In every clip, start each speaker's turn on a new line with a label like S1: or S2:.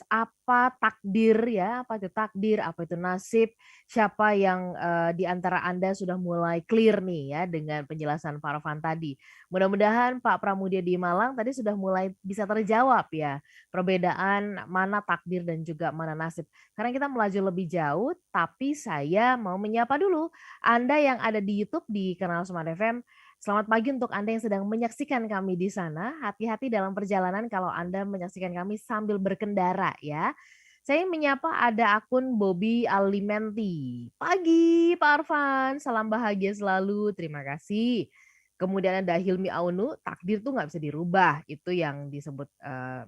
S1: apa takdir ya, apa itu takdir, apa itu nasib, siapa yang, di antara Anda sudah mulai clear nih ya dengan penjelasan Pak Arfan tadi. Mudah-mudahan Pak Pramudia di Malang tadi sudah mulai bisa terjawab ya, perbedaan mana takdir dan juga mana nasib. Karena kita melaju lebih jauh, tapi saya mau menyapa dulu Anda yang ada di YouTube di kanal Smart FM. Selamat pagi untuk Anda yang sedang menyaksikan kami di sana. Hati-hati dalam perjalanan kalau Anda menyaksikan kami sambil berkendara ya. Saya menyapa ada akun Bobby Alimenti. Pagi Pak Arfan, salam bahagia selalu, terima kasih. Kemudian ada Hilmi Aunu, takdir tuh nggak bisa dirubah. Itu yang disebut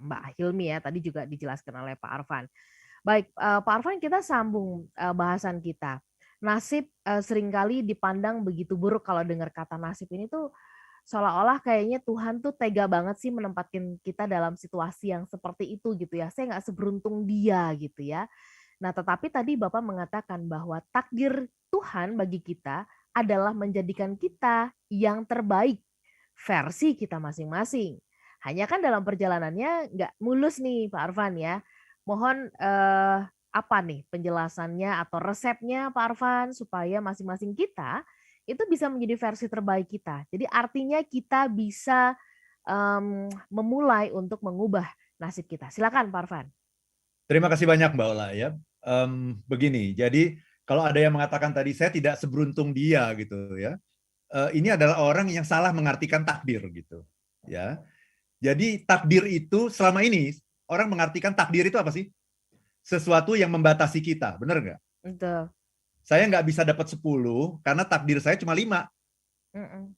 S1: Mbak Hilmi ya, tadi juga dijelaskan oleh Pak Arfan. Baik, Pak Arfan kita sambung, bahasan kita. Nasib, seringkali dipandang begitu buruk kalau dengar kata nasib ini tuh, seolah-olah kayaknya Tuhan tuh tega banget sih menempatkan kita dalam situasi yang seperti itu gitu ya, saya nggak seberuntung dia gitu ya. Nah tetapi tadi Bapak mengatakan bahwa takdir Tuhan bagi kita adalah menjadikan kita yang terbaik, versi kita masing-masing. Hanya kan dalam perjalanannya nggak mulus nih Pak Arfan ya. Mohon, apa nih penjelasannya atau resepnya Pak Arfan supaya masing-masing kita itu bisa menjadi versi terbaik kita. Jadi artinya kita bisa, memulai untuk mengubah nasib kita. Silakan Pak Arfan.
S2: Terima kasih banyak Mbak Ola ya. Begini, jadi kalau ada yang mengatakan tadi saya tidak seberuntung dia gitu ya. Ini adalah orang yang salah mengartikan takdir gitu ya. Jadi takdir itu selama ini orang mengartikan takdir itu apa sih? Sesuatu yang membatasi kita, benar nggak?
S1: Betul.
S2: Saya nggak bisa dapat 10 karena takdir saya cuma 5.
S1: Mhm.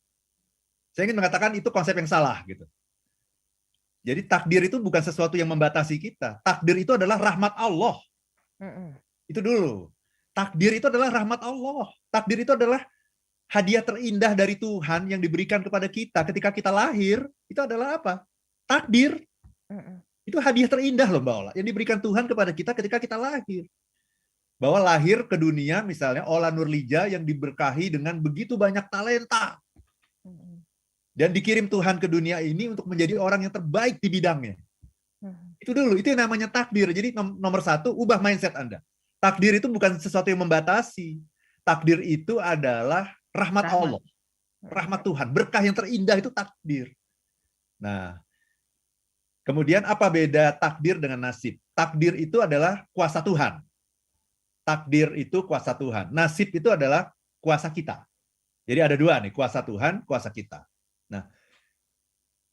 S2: Saya ingin mengatakan itu konsep yang salah gitu. Jadi takdir itu bukan sesuatu yang membatasi kita. Takdir itu adalah rahmat Allah.
S1: Mhm.
S2: Itu dulu. Takdir itu adalah rahmat Allah. Takdir itu adalah hadiah terindah dari Tuhan yang diberikan kepada kita ketika kita lahir. Itu adalah apa? Takdir.
S1: Mhm.
S2: Itu hadiah terindah loh Mbak Ola, yang diberikan Tuhan kepada kita ketika kita lahir. Bahwa lahir ke dunia misalnya Ola Nurlija yang diberkahi dengan begitu banyak talenta.
S1: Mhm.
S2: Dan dikirim Tuhan ke dunia ini untuk menjadi orang yang terbaik di bidangnya.
S1: Mhm.
S2: Itu dulu, itu yang namanya takdir. Jadi nomor satu, ubah mindset Anda. Takdir itu bukan sesuatu yang membatasi. Takdir itu adalah rahmat
S1: Rahmat.
S2: Allah. Rahmat Tuhan. Berkah yang terindah itu takdir. Nah, kemudian apa beda takdir dengan nasib? Takdir itu adalah kuasa Tuhan. Takdir itu kuasa Tuhan. Nasib itu adalah kuasa kita. Jadi ada dua nih, kuasa Tuhan, kuasa kita. Nah,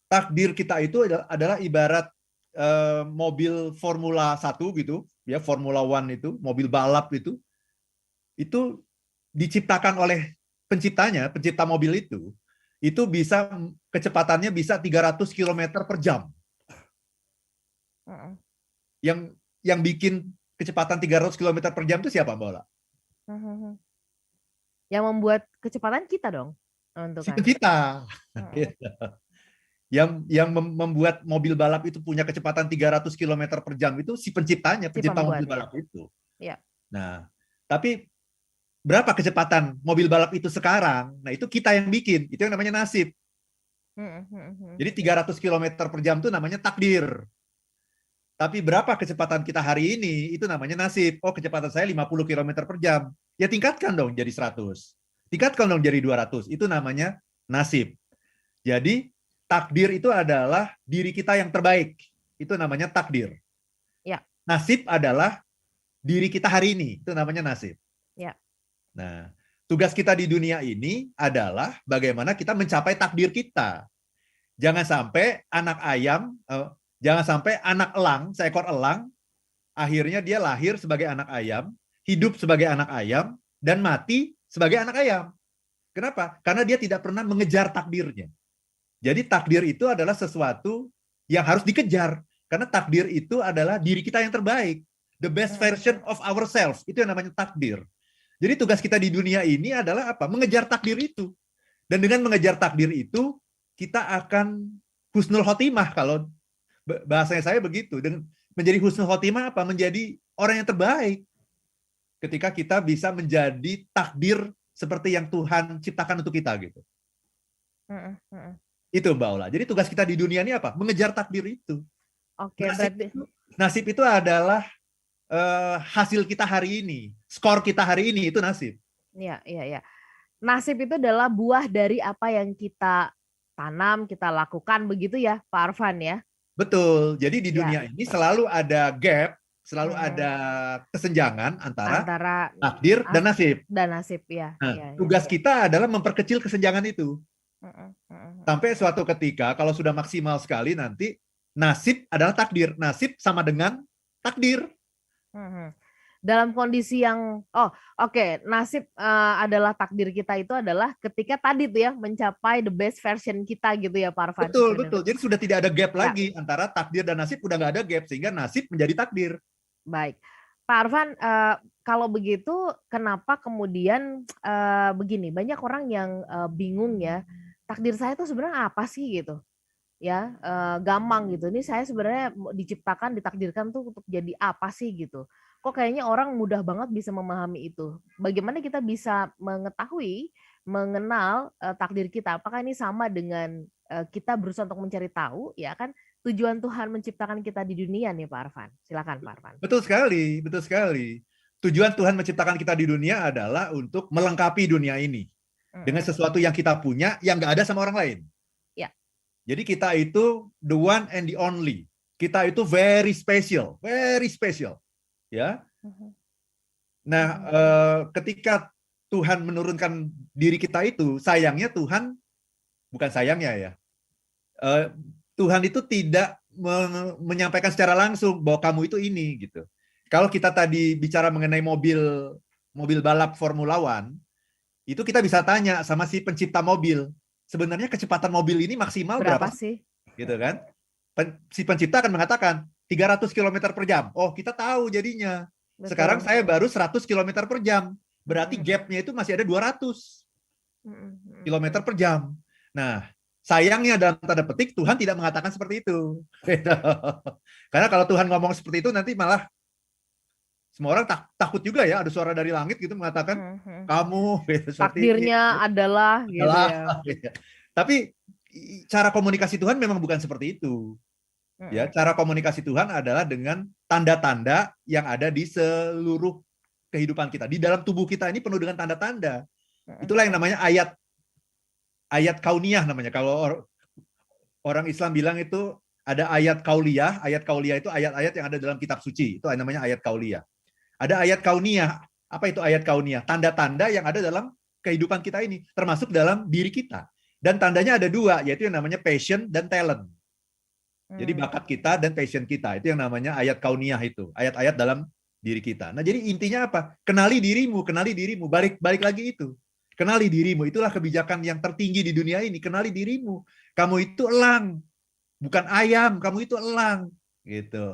S2: takdir kita itu adalah ibarat mobil Formula 1 gitu, ya Formula One itu, mobil balap itu diciptakan oleh penciptanya, pencipta mobil itu bisa kecepatannya bisa 300 km per jam.
S1: Mhm.
S2: Yang bikin kecepatan 300 km per jam itu siapa, Mbak Ola?
S1: Mhm. Yang membuat kecepatan kita dong,
S2: Si
S1: menentukan.
S2: pencipta.
S1: Mhm.
S2: Yang membuat mobil balap itu punya kecepatan 300 km per jam itu si penciptanya,
S1: Si
S2: pencipta mobil
S1: pembuat ya.
S2: balap itu.
S1: Iya.
S2: Nah, tapi berapa kecepatan mobil balap itu sekarang? Nah, itu kita yang bikin. Itu yang namanya nasib.
S1: Mhm. Mhm.
S2: Jadi 300 km per jam itu namanya takdir. Tapi berapa kecepatan kita hari ini? Itu namanya nasib. Oh, kecepatan saya 50 km per jam. Ya tingkatkan dong jadi 100. Tingkatkan dong jadi 200. Itu namanya nasib. Jadi takdir itu adalah diri kita yang terbaik. Itu namanya takdir.
S1: Ya.
S2: Nasib adalah diri kita hari ini. Itu namanya nasib.
S1: Ya.
S2: Nah, tugas kita di dunia ini adalah bagaimana kita mencapai takdir kita. Jangan sampai anak ayam, jangan sampai anak elang, seekor elang, akhirnya dia lahir sebagai anak ayam, hidup sebagai anak ayam, dan mati sebagai anak ayam. Kenapa? Karena dia tidak pernah mengejar takdirnya. Jadi takdir itu adalah sesuatu yang harus dikejar. Karena takdir itu adalah diri kita yang terbaik. The best version of ourselves. Itu yang namanya takdir. Jadi tugas kita di dunia ini adalah apa? Mengejar takdir itu. Dan dengan mengejar takdir itu, kita akan husnul khotimah. Kalau bahasanya saya begitu. Dan menjadi husnul khotimah apa? Menjadi orang yang terbaik. Ketika kita bisa menjadi takdir seperti yang Tuhan ciptakan untuk kita gitu.
S1: Mhm. Mhm.
S2: Itu Mbak Ola. Jadi tugas kita di dunia ini apa? Mengejar takdir itu.
S1: Oke,
S2: Nasib
S1: berarti
S2: itu Nasib itu adalah hasil kita hari ini, skor kita hari ini itu nasib.
S1: Iya, iya, iya. Nasib itu adalah buah dari apa yang kita tanam, kita lakukan begitu ya, Pak Arfan ya?
S2: Betul. Jadi di
S1: Ya.
S2: dunia ini selalu ada gap, selalu
S1: Mhm.
S2: ada kesenjangan antara
S1: Antara
S2: takdir dan
S1: nas
S2: nasib.
S1: dan nasib, ya,
S2: Nah,
S1: ya, ya.
S2: tugas kita adalah memperkecil kesenjangan itu.
S1: Mhm, mhm, mhm.
S2: Sampai suatu ketika kalau sudah maksimal sekali nanti nasib adalah takdir. Nasib sama dengan takdir.
S1: Mhm. Dalam kondisi yang oke, nasib, adalah takdir kita itu adalah ketika tadi tuh ya, mencapai the best version kita gitu ya, Pak Arfan,
S2: Betul,
S1: sesuai dengan
S2: betul. Jadi sudah tidak ada gap
S1: ya,
S2: lagi antara takdir dan nasib, udah nggak ada gap sehingga nasib menjadi takdir.
S1: baik. Pak Arfan, kalau begitu kenapa kemudian, begini, banyak orang yang, bingung ya, takdir saya itu sebenarnya apa sih gitu, ya, gampang gitu, ini saya sebenarnya diciptakan, ditakdirkan tuh untuk jadi apa sih gitu. Kok kayaknya orang mudah banget bisa memahami itu. Bagaimana kita bisa mengetahui, mengenal, takdir kita? Apakah ini sama dengan, kita berusaha untuk mencari tahu, ya kan, tujuan Tuhan menciptakan kita di dunia nih Pak Arfan? Silakan Pak Arfan.
S2: Betul sekali, betul sekali. Tujuan Tuhan menciptakan kita di dunia adalah untuk melengkapi dunia ini dengan
S1: Mhm,
S2: sesuatu yang kita punya yang nggak ada sama orang lain.
S1: ya.
S2: Jadi kita itu the one and the only. Kita itu very special, very special. Ya.
S1: Mhm,
S2: Nah,
S1: mhm,
S2: ketika Tuhan menurunkan diri kita itu, sayangnya Tuhan bukan sayangnya ya. eh, Tuhan itu tidak menyampaikan secara langsung bahwa kamu itu ini gitu. Kalau kita tadi bicara mengenai mobil mobil balap Formula One, itu kita bisa tanya sama si pencipta mobil, sebenarnya kecepatan mobil ini maksimal berapa
S1: berapa
S2: sih?
S1: sih?
S2: Gitu kan? Si pencipta akan mengatakan 300 km per jam. Oh, kita tahu jadinya. Sekarang
S1: Betul.
S2: saya baru 100 km per jam. Berarti
S1: Mhm,
S2: gapnya itu masih ada 200
S1: mhm, mhm,
S2: kilometer
S1: mhm.
S2: per jam. Nah, sayangnya dalam tanda petik Tuhan tidak mengatakan seperti itu. Karena kalau Tuhan ngomong seperti itu nanti malah semua orang takut juga ya, ada suara dari langit gitu mengatakan
S1: Mhm, mhm.
S2: kamu gitu, seperti ini
S1: Takdirnya adalah gitu
S2: adalah
S1: ya.
S2: gitu. Tapi cara komunikasi Tuhan memang bukan seperti itu. Ya,
S1: Mhm,
S2: cara komunikasi Tuhan adalah dengan tanda-tanda yang ada di seluruh kehidupan kita. Di dalam tubuh kita ini penuh dengan tanda-tanda.
S1: mhm,
S2: Itulah yang namanya ayat ayat kauniyah namanya. Kalau orang Islam bilang itu ada ayat kauliyah. Ayat kauliyah itu ayat-ayat yang ada dalam kitab suci. Itu namanya ayat kauliyah. Ada ayat kauniyah. Apa itu ayat kauniyah? Tanda-tanda yang ada dalam kehidupan kita ini, termasuk dalam diri kita. Dan tandanya ada dua, yaitu yang namanya passion dan talent. Jadi
S1: mmm,
S2: bakat kita dan passion kita itu yang namanya ayat kauniyah itu, ayat-ayat dalam diri kita. Nah, jadi intinya apa? Kenali dirimu, kenali dirimu. Balik lagi itu. Kenali dirimu, itulah kebijakan yang tertinggi di dunia ini. Kenali dirimu. Kamu itu elang, bukan ayam, kamu itu elang. Gitu.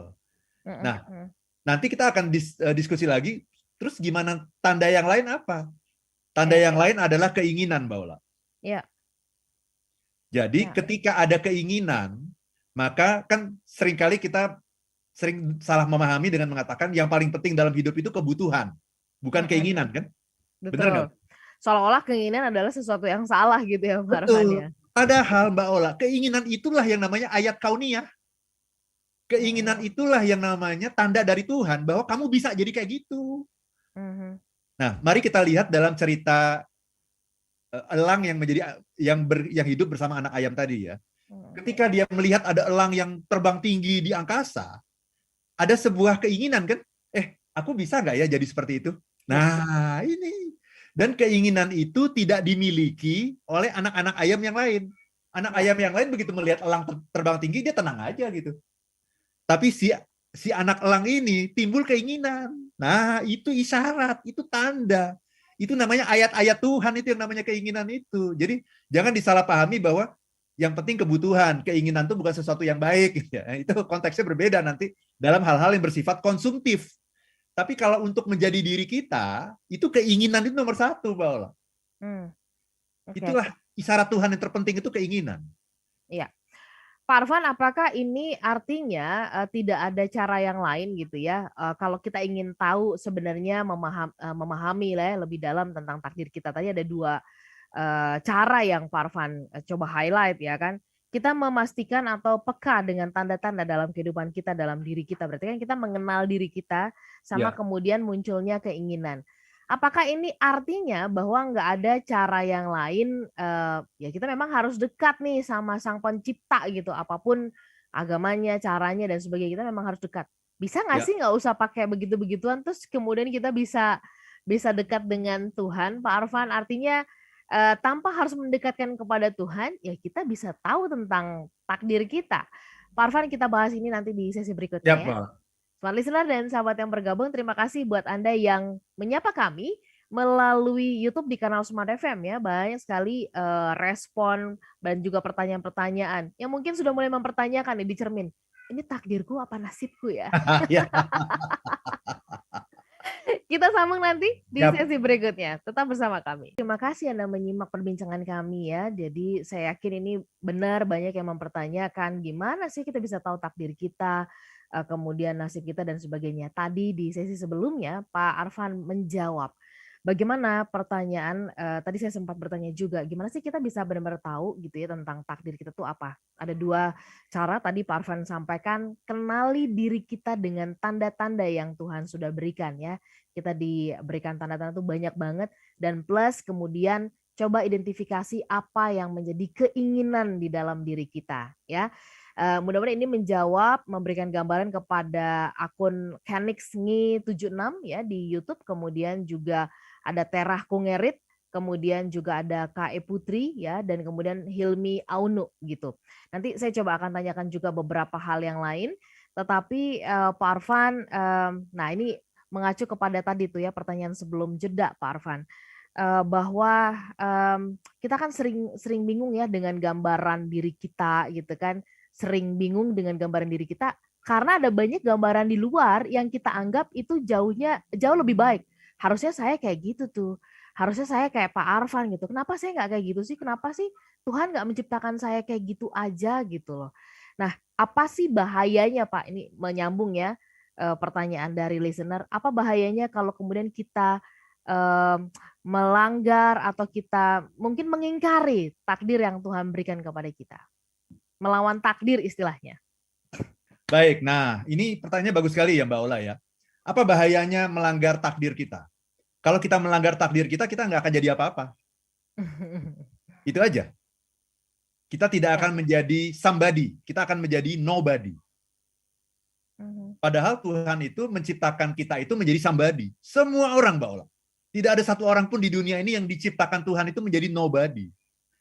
S1: mhm,
S2: Nah,
S1: mhm.
S2: nanti kita akan diskusi lagi. Terus gimana tanda yang lain apa? Tanda
S1: Iya,
S2: yang lain adalah keinginan, Mbak Ola.
S1: iya,
S2: Jadi
S1: iya,
S2: ketika ada keinginan, maka kan seringkali kita sering salah memahami dengan mengatakan yang paling penting dalam hidup itu kebutuhan, bukan
S1: mhm,
S2: keinginan kan? Benar nggak?
S1: betul. Seolah-olah keinginan adalah sesuatu yang salah gitu ya Pak Arfan
S2: Betul.
S1: ya?
S2: Padahal Mbak Ola, keinginan itulah yang namanya ayat kauniyah. Keinginan
S1: Mhm,
S2: itulah yang namanya tanda dari Tuhan bahwa kamu bisa jadi kayak gitu.
S1: mhm,
S2: Nah, mari kita lihat dalam cerita elang yang menjadi yang hidup bersama anak ayam tadi ya.
S1: mhm,
S2: Ketika dia melihat ada elang yang terbang tinggi di angkasa, ada sebuah keinginan kan, aku bisa nggak ya jadi seperti itu?
S1: iya,
S2: Nah, ini. Dan keinginan itu tidak dimiliki oleh anak-anak ayam yang lain. Anak
S1: iya,
S2: ayam yang lain begitu melihat elang terbang tinggi, dia tenang aja gitu. Tapi si anak elang ini timbul keinginan. Nah, itu isyarat, itu tanda. Itu namanya ayat-ayat Tuhan, itu yang namanya keinginan itu. Jadi jangan disalahpahami bahwa yang penting kebutuhan, keinginan itu bukan sesuatu yang baik. Gitu ya. Itu konteksnya berbeda nanti dalam hal-hal yang bersifat konsumtif. Tapi kalau untuk menjadi diri kita, itu keinginan itu nomor satu, Mbak Ola.
S1: mmm, oke,
S2: Itulah isyarat Tuhan yang terpenting itu keinginan.
S1: iya. Pak Arfan, apakah ini artinya, tidak ada cara yang lain gitu ya, kalau kita ingin tahu sebenarnya memahami lah ya lebih dalam tentang takdir kita, tadi ada 2 cara yang Pak Arfan, coba highlight ya kan. kita memastikan atau peka dengan tanda-tanda dalam kehidupan kita, dalam diri kita. Berarti kan kita mengenal diri kita, sama
S2: Ya,
S1: kemudian munculnya keinginan. Apakah ini artinya bahwa nggak ada cara yang lain, ya kita memang harus dekat nih sama Sang Pencipta gitu, apapun agamanya, caranya, dan sebagainya, kita memang harus dekat. Bisa nggak
S2: ya.
S1: sih nggak usah pakai begitu-begituan, terus kemudian kita bisa bisa dekat dengan Tuhan, Pak Arfan? Artinya tanpa harus mendekatkan kepada Tuhan, ya kita bisa tahu tentang takdir kita. Pak Arfan, kita bahas ini nanti di sesi berikutnya
S2: Ya,
S1: ya.
S2: Pak.
S1: Smart listener dan sahabat yang bergabung, terima kasih buat Anda yang menyapa kami melalui YouTube di kanal Smart FM ya. Banyak sekali respon dan juga pertanyaan-pertanyaan yang mungkin sudah mulai mempertanyakan nih di cermin. Ini takdirku apa nasibku ya?
S2: Ya,
S1: Kita sambung nanti di
S2: ya.
S1: sesi berikutnya. Tetap bersama kami. Terima kasih Anda menyimak perbincangan kami ya. Jadi saya yakin ini benar banyak yang mempertanyakan gimana sih kita bisa tahu takdir kita, kemudian nasib kita dan sebagainya. Tadi di sesi sebelumnya Pak Arfan menjawab bagaimana pertanyaan, tadi saya sempat bertanya juga, gimana sih kita bisa benar-benar tahu gitu ya tentang takdir kita tuh apa? Ada 2 cara tadi Pak Arfan sampaikan, kenali diri kita dengan tanda-tanda yang Tuhan sudah berikan ya. Kita diberikan tanda-tanda tuh banyak banget, dan plus kemudian coba identifikasi apa yang menjadi keinginan di dalam diri kita ya. Mudah-mudahan ini menjawab, memberikan gambaran kepada akun Kenixngi76 ya di YouTube, kemudian juga ada Terah Kungerit, kemudian juga ada KE Putri ya, dan kemudian Hilmi Aunu gitu. Nanti saya coba akan tanyakan juga beberapa hal yang lain, tetapi Pak Arfan, nah ini mengacu kepada tadi tuh ya pertanyaan sebelum jeda Pak Arfan, bahwa kita kan sering sering bingung ya dengan gambaran diri kita gitu kan, sering bingung dengan gambaran diri kita karena ada banyak gambaran di luar yang kita anggap itu jauh lebih baik. Harusnya saya kayak gitu tuh. Harusnya saya kayak Pak Arfan gitu. Kenapa saya nggak kayak gitu sih? Kenapa sih Tuhan nggak menciptakan saya kayak gitu aja gitu loh. Nah, apa sih bahayanya Pak? Ini menyambung ya pertanyaan dari listener. Apa bahayanya kalau kemudian kita melanggar atau kita mungkin mengingkari takdir yang Tuhan berikan kepada kita? Melawan takdir istilahnya.
S2: Baik, nah ini pertanyaannya bagus sekali ya Mbak Ola ya. Apa bahayanya melanggar takdir kita? Kalau kita melanggar takdir kita nggak akan jadi apa-apa. Itu aja. Kita tidak
S1: Ya.
S2: akan menjadi somebody, kita akan menjadi nobody. Padahal Tuhan itu menciptakan kita itu menjadi somebody. Semua orang, Mbak Ola. Tidak ada satu orang pun di dunia ini yang diciptakan Tuhan itu menjadi nobody.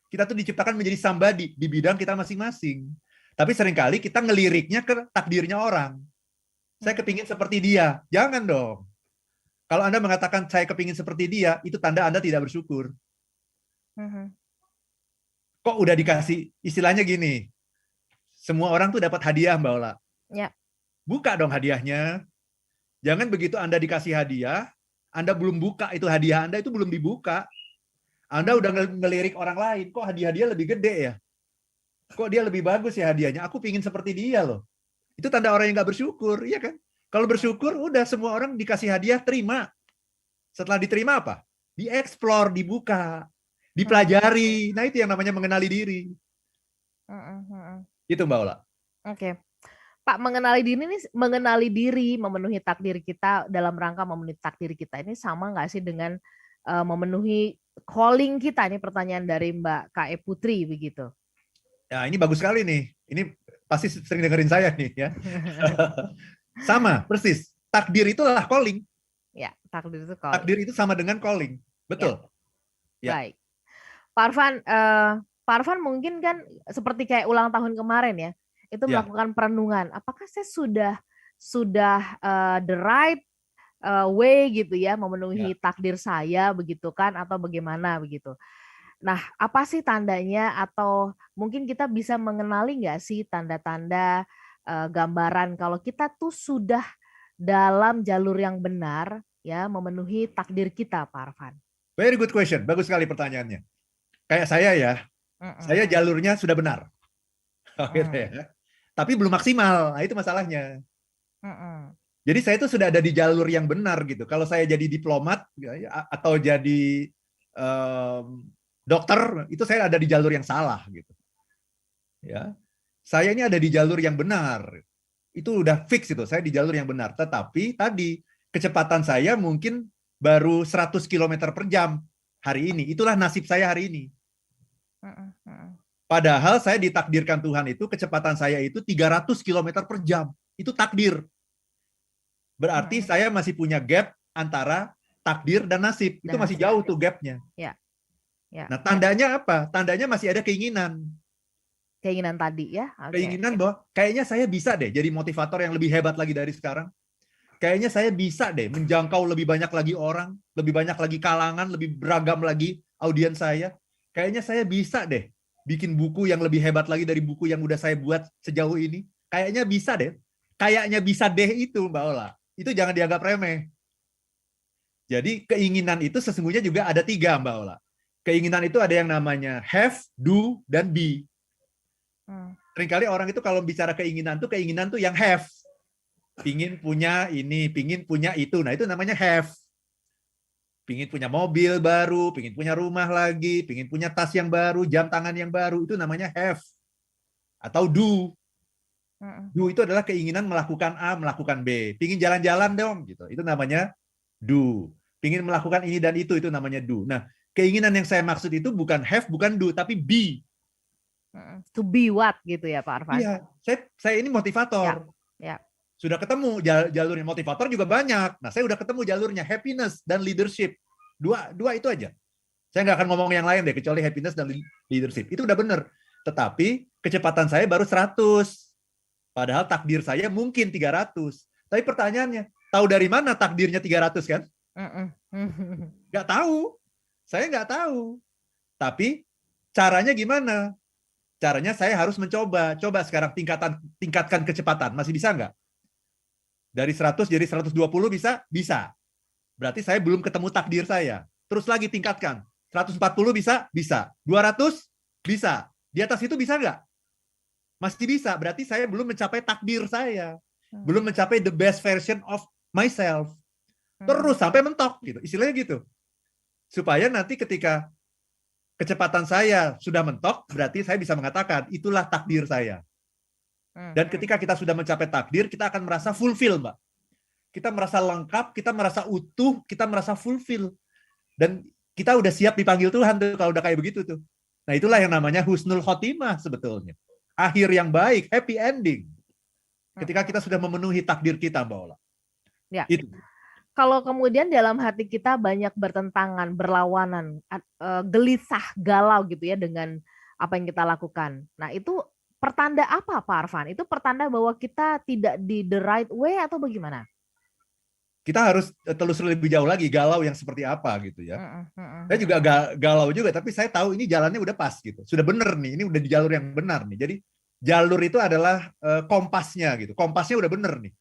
S2: Kita tuh diciptakan menjadi somebody di bidang kita masing-masing. Tapi seringkali kita ngeliriknya ke takdirnya orang. Saya kepingin seperti dia. Jangan dong. Kalau Anda mengatakan saya kepingin seperti dia, itu tanda Anda tidak bersyukur. Kok udah dikasih, istilahnya gini, semua orang tuh dapat hadiah, Mbak Ola.
S1: Ya.
S2: Buka dong hadiahnya. Jangan begitu Anda dikasih hadiah, Anda belum buka itu hadiah Anda itu belum dibuka. Anda udah ngelirik orang lain, kok hadiah dia lebih gede ya? Kok dia lebih bagus ya hadiahnya? Aku pingin seperti dia loh. Itu tanda orang yang nggak bersyukur, iya kan? Kalau bersyukur, udah semua orang dikasih hadiah, terima. Setelah diterima apa? Dieksplor, dibuka, dipelajari. Nah itu yang namanya mengenali diri. Itu Mbak Ola.
S1: Oke. Pak, mengenali diri, memenuhi takdir kita dalam rangka memenuhi takdir kita ini sama nggak sih dengan memenuhi calling kita? Ini pertanyaan dari Mbak KE Putri begitu.
S2: Ya ini bagus sekali nih. Ini pasti sering dengerin saya nih ya. Sama, persis. Takdir itulah calling.
S1: Ya, takdir itu calling.
S2: Takdir itu sama dengan calling. Betul.
S1: Ya. Baik. Pak Arfan mungkin kan seperti kayak ulang tahun kemarin ya, itu melakukan perenungan. Apakah saya sudah the right way gitu ya memenuhi takdir saya begitu kan, atau bagaimana begitu. Nah, apa sih tandanya, atau mungkin kita bisa mengenali nggak sih tanda-tanda gambaran kalau kita tuh sudah dalam jalur yang benar ya memenuhi takdir kita, Pak Arfan?
S2: Very good question, bagus sekali pertanyaannya. Kayak saya ya, saya jalurnya sudah benar, gitu ya. Tapi belum maksimal, nah itu masalahnya. Jadi saya itu sudah ada di jalur yang benar gitu. Kalau saya jadi diplomat atau jadi dokter, itu saya ada di jalur yang salah gitu. ya. Saya ini ada di jalur yang benar. Itu udah fix itu, saya di jalur yang benar. Tetapi tadi kecepatan saya mungkin baru 100 kilometer per jam hari ini. Itulah nasib saya hari ini. Padahal saya ditakdirkan Tuhan itu kecepatan saya itu 300 kilometer per jam. Itu takdir. Berarti saya masih punya gap antara takdir dan nasib. Itu masih jauh tuh gapnya.
S1: Ya. Ya.
S2: Nah, tandanya apa? Tandanya masih ada keinginan.
S1: Keinginan tadi ya.
S2: Keinginan bahwa kayaknya saya bisa deh jadi motivator yang lebih hebat lagi dari sekarang. Kayaknya saya bisa deh menjangkau lebih banyak lagi orang, lebih banyak lagi kalangan, lebih beragam lagi audiens saya. Kayaknya saya bisa deh bikin buku yang lebih hebat lagi dari buku yang udah saya buat sejauh ini. Kayaknya bisa deh. Kayaknya bisa deh itu, Mbak Ola. Itu jangan dianggap remeh. Jadi keinginan itu sesungguhnya juga ada 3, Mbak Ola. Keinginan itu ada yang namanya have, do, dan be. Seringkali orang itu kalau bicara keinginan tuh yang have. Pingin punya ini, pingin punya itu. Nah, itu namanya have. Pingin punya mobil baru, pingin punya rumah lagi, pingin punya tas yang baru, jam tangan yang baru, itu namanya have. Atau do. Do itu adalah keinginan melakukan A, melakukan B. Pingin jalan-jalan dong, gitu. Itu namanya do. Pingin melakukan ini dan itu namanya do. Nah, keinginan yang saya maksud itu bukan have, bukan do, tapi be.
S1: To be what gitu ya Pak Arfan?
S2: Iya, saya ini motivator.
S1: Ya.
S2: Sudah ketemu jalurnya. Motivator juga banyak. Nah, saya udah ketemu jalurnya happiness dan leadership. Dua itu aja. Saya nggak akan ngomong yang lain deh, kecuali happiness dan leadership. Itu udah bener. Tetapi kecepatan saya baru 100. Padahal takdir saya mungkin 300. Tapi pertanyaannya, tahu dari mana takdirnya 300 kan? Nggak tahu. Saya nggak tahu. Tapi caranya gimana? Caranya saya harus mencoba. Coba sekarang tingkatkan kecepatan. Masih bisa nggak? Dari 100 jadi 120 bisa? Bisa. Berarti saya belum ketemu takdir saya. Terus lagi tingkatkan. 140 bisa? Bisa. 200? Bisa. Di atas itu bisa nggak? Masih bisa. Berarti saya belum mencapai takdir saya. Belum mencapai the best version of myself. Terus sampai mentok. Gitu. Istilahnya gitu. Supaya nanti ketika kecepatan saya sudah mentok, berarti saya bisa mengatakan, itulah takdir saya. Dan ketika kita sudah mencapai takdir, kita akan merasa fulfill, Mbak. Kita merasa lengkap, kita merasa utuh, kita merasa fulfill. Dan kita udah siap dipanggil Tuhan tuh kalau udah kayak begitu tuh. Nah, itulah yang namanya husnul khotimah sebetulnya. Akhir yang baik, happy ending. Ketika kita sudah memenuhi takdir kita, Mbak Ola.
S1: Ya.
S2: Itu.
S1: Kalau kemudian dalam hati kita banyak bertentangan, berlawanan, gelisah, galau gitu ya dengan apa yang kita lakukan. Nah, itu pertanda apa Pak Arfan? Itu pertanda bahwa kita tidak di the right way atau bagaimana?
S2: Kita harus telusuri lebih jauh lagi galau yang seperti apa gitu ya. Saya juga galau juga, tapi saya tahu ini jalannya udah pas gitu. Sudah bener nih, ini udah di jalur yang benar nih. Jadi jalur itu adalah kompasnya gitu. Kompasnya udah bener nih.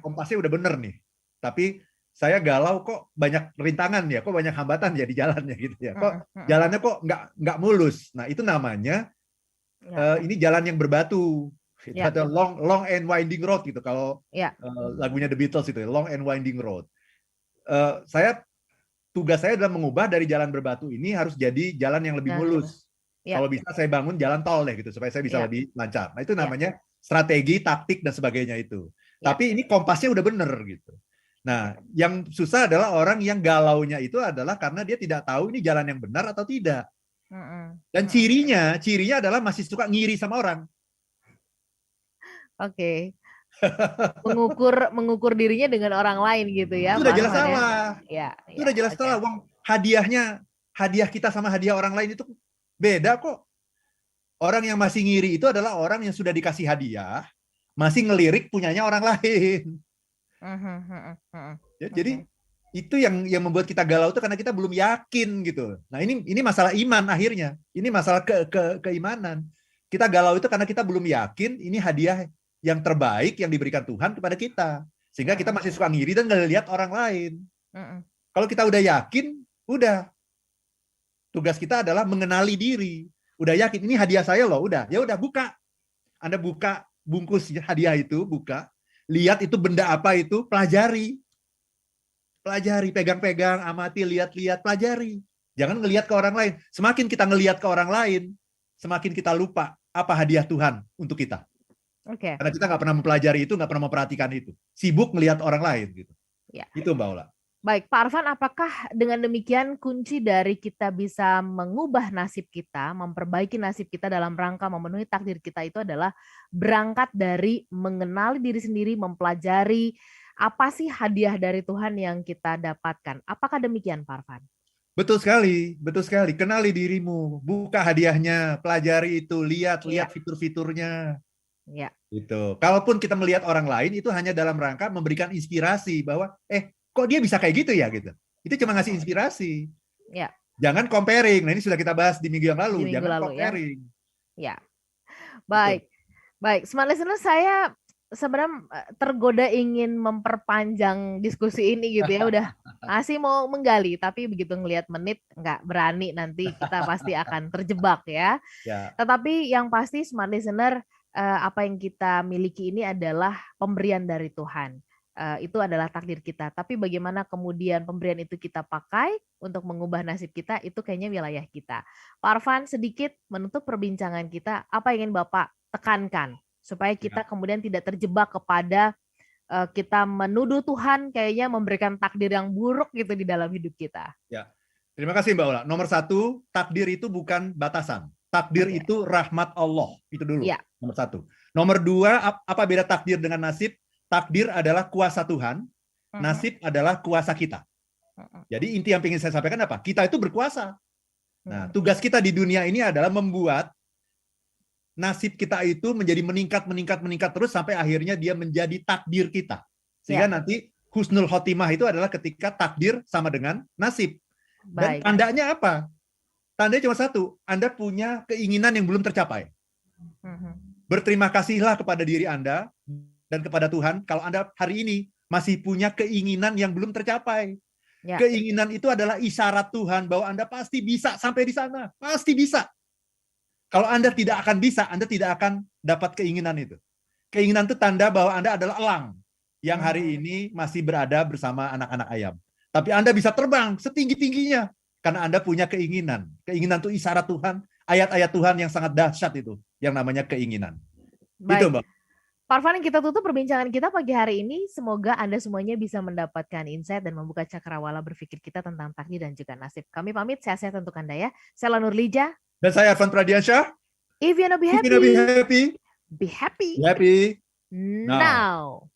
S2: Kompasnya udah bener nih. Tapi saya galau kok banyak rintangan ya, kok banyak hambatan ya di jalannya gitu ya. Kok jalannya kok nggak mulus. Nah, itu namanya ini jalan yang berbatu. Itu ada long and winding road gitu kalau lagunya The Beatles itu, long and winding road. Tugas saya adalah mengubah dari jalan berbatu ini harus jadi jalan yang lebih mulus. Kalau bisa saya bangun jalan tol deh gitu supaya saya bisa lebih lancar. Nah, itu namanya strategi, taktik dan sebagainya itu. Tapi ini kompasnya udah bener gitu. Nah, yang susah adalah orang yang galaunya itu adalah karena dia tidak tahu ini jalan yang benar atau tidak. Dan cirinya adalah masih suka ngiri sama orang.
S1: Oke. Mengukur dirinya dengan orang lain gitu ya.
S2: Itu udah jelas salah.
S1: Itu
S2: udah jelas salah. Wong hadiah kita sama hadiah orang lain itu beda kok. Orang yang masih ngiri itu adalah orang yang sudah dikasih hadiah, masih ngelirik punyanya orang lain. Jadi itu yang membuat kita galau itu karena kita belum yakin gitu. Nah, ini masalah iman akhirnya. Ini masalah keimanan. Kita galau itu karena kita belum yakin ini hadiah yang terbaik yang diberikan Tuhan kepada kita. Sehingga kita masih suka ngiri dan ngelihat orang lain. Kalau kita udah yakin, udah. Tugas kita adalah mengenali diri. Udah yakin ini hadiah saya loh, udah. Ya udah buka. Anda buka bungkus hadiah itu, buka. Lihat itu benda apa itu, pelajari. Pelajari, pegang-pegang, amati, lihat-lihat, pelajari. Jangan ngelihat ke orang lain. Semakin kita ngelihat ke orang lain, semakin kita lupa apa hadiah Tuhan untuk kita.
S1: Oke.
S2: Karena kita nggak pernah mempelajari itu, nggak pernah memperhatikan itu. Sibuk melihat orang lain gitu.
S1: Ya.
S2: Itu Mbak Ola.
S1: Baik, Pak Arfan, apakah dengan demikian kunci dari kita bisa mengubah nasib kita, memperbaiki nasib kita dalam rangka memenuhi takdir kita itu adalah berangkat dari mengenali diri sendiri, mempelajari apa sih hadiah dari Tuhan yang kita dapatkan. Apakah demikian, Pak Arfan?
S2: Betul sekali, betul sekali. Kenali dirimu, buka hadiahnya, pelajari itu, lihat fitur-fiturnya.
S1: Ya.
S2: Gitu. Kalaupun kita melihat orang lain itu hanya dalam rangka memberikan inspirasi bahwa kok dia bisa kayak gitu ya gitu. Itu cuma ngasih inspirasi.
S1: Ya.
S2: Jangan comparing. Nah, ini sudah kita bahas di minggu yang lalu.
S1: Di minggu
S2: Jangan
S1: lalu,
S2: comparing.
S1: Ya. Baik. Betul. Baik, Smart Listener, saya sebenarnya tergoda ingin memperpanjang diskusi ini gitu ya. Udah masih mau menggali, tapi begitu ngelihat menit nggak berani, nanti kita pasti akan terjebak ya. Tetapi yang pasti Smart Listener, apa yang kita miliki ini adalah pemberian dari Tuhan. Itu adalah takdir kita. Tapi bagaimana kemudian pemberian itu kita pakai untuk mengubah nasib kita, itu kayaknya wilayah kita. Pak Arfan, sedikit menutup perbincangan kita, apa yang ingin Bapak tekankan supaya kita kemudian tidak terjebak kepada kita menuduh Tuhan kayaknya memberikan takdir yang buruk gitu di dalam hidup kita.
S2: Ya, terima kasih Mbak Ola. Nomor 1, takdir itu bukan batasan. Takdir itu rahmat Allah. Itu dulu. Ya. Nomor 1. Nomor 2, apa beda takdir dengan nasib? Takdir adalah kuasa Tuhan, nasib adalah kuasa kita. Jadi inti yang ingin saya sampaikan apa? Kita itu berkuasa. Nah, tugas kita di dunia ini adalah membuat nasib kita itu menjadi meningkat terus sampai akhirnya dia menjadi takdir kita. Sehingga nanti husnul khotimah itu adalah ketika takdir sama dengan nasib. Dan tandanya apa? Tandanya cuma satu, Anda punya keinginan yang belum tercapai. Berterima kasihlah kepada diri Anda dan kepada Tuhan kalau Anda hari ini masih punya keinginan yang belum tercapai. Ya. Keinginan itu adalah isyarat Tuhan bahwa Anda pasti bisa sampai di sana. Pasti bisa. Kalau Anda tidak akan bisa, Anda tidak akan dapat keinginan itu. Keinginan itu tanda bahwa Anda adalah elang yang hari ini masih berada bersama anak-anak ayam. Tapi Anda bisa terbang setinggi-tingginya karena Anda punya keinginan. Keinginan itu isyarat Tuhan, ayat-ayat Tuhan yang sangat dahsyat itu, yang namanya keinginan.
S1: Baik.
S2: Itu, Mbak.
S1: Pak Arfan, kita tutup perbincangan kita pagi hari ini. Semoga Anda semuanya bisa mendapatkan insight dan membuka cakrawala berpikir kita tentang takdir dan juga nasib. Kami pamit, sehat-sehat untuk Anda ya. Saya Lanur Lija.
S2: Dan saya Arfan Pradiansyah.
S1: If you wanna be happy,
S2: be happy.
S1: Be happy.
S2: Be happy.
S1: Now.